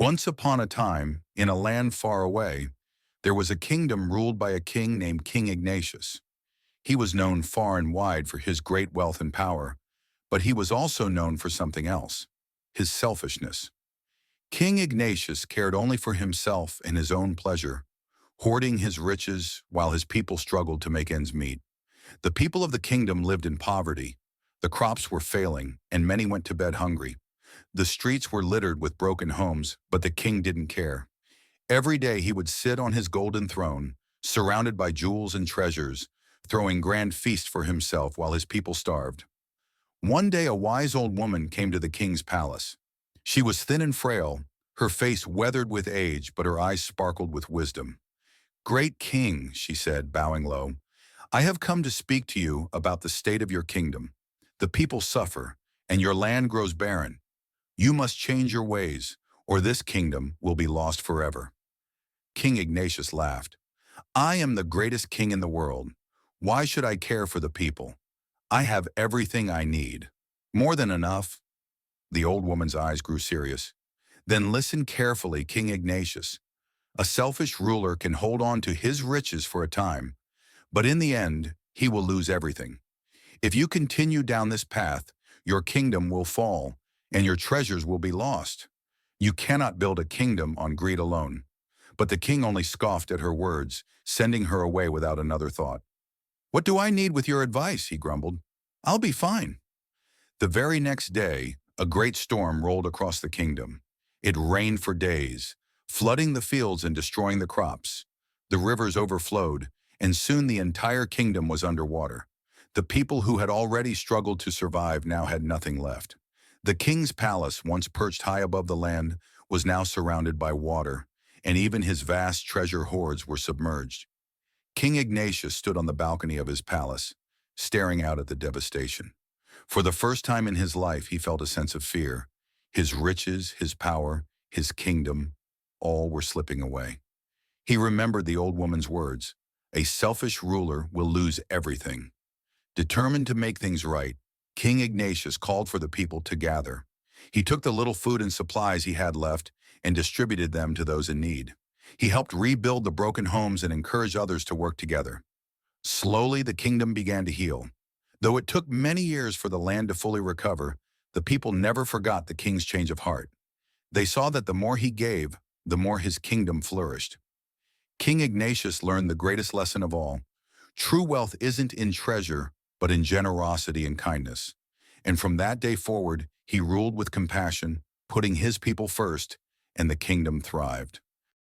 Once upon a time, in a land far away, there was a kingdom ruled by a king named King Ignatius. He was known far and wide for his great wealth and power, but he was also known for something else, his selfishness. King Ignatius cared only for himself and his own pleasure, hoarding his riches while his people struggled to make ends meet. The people of the kingdom lived in poverty. The crops were failing, and many went to bed hungry. The streets were littered with broken homes, but the king didn't care. Every day he would sit on his golden throne, surrounded by jewels and treasures, throwing grand feasts for himself while his people starved. One day a wise old woman came to the king's palace. She was thin and frail, her face weathered with age, but her eyes sparkled with wisdom. "Great king," she said, bowing low, "I have come to speak to you about the state of your kingdom. The people suffer, and your land grows barren. You must change your ways, or this kingdom will be lost forever." King Ignatius laughed. "I am the greatest king in the world. Why should I care for the people? I have everything I need. More than enough." The old woman's eyes grew serious. "Then listen carefully, King Ignatius. A selfish ruler can hold on to his riches for a time, but in the end, he will lose everything. If you continue down this path, your kingdom will fall, and your treasures will be lost. You cannot build a kingdom on greed alone." But the king only scoffed at her words, sending her away without another thought. "What do I need with your advice?" he grumbled. "I'll be fine." The very next day, a great storm rolled across the kingdom. It rained for days, flooding the fields and destroying the crops. The rivers overflowed, and soon the entire kingdom was underwater. The people who had already struggled to survive now had nothing left. The king's palace, once perched high above the land, was now surrounded by water, and even his vast treasure hoards were submerged. King Ignatius stood on the balcony of his palace, staring out at the devastation. For the first time in his life, he felt a sense of fear. His riches, his power, his kingdom, all were slipping away. He remembered the old woman's words, "A selfish ruler will lose everything." Determined to make things right, King Ignatius called for the people to gather. He took the little food and supplies he had left and distributed them to those in need. He helped rebuild the broken homes and encouraged others to work together. Slowly, the kingdom began to heal. Though it took many years for the land to fully recover, the people never forgot the king's change of heart. They saw that the more he gave, the more his kingdom flourished. King Ignatius learned the greatest lesson of all. True wealth isn't in treasure, but in generosity and kindness. And from that day forward, he ruled with compassion, putting his people first, and the kingdom thrived.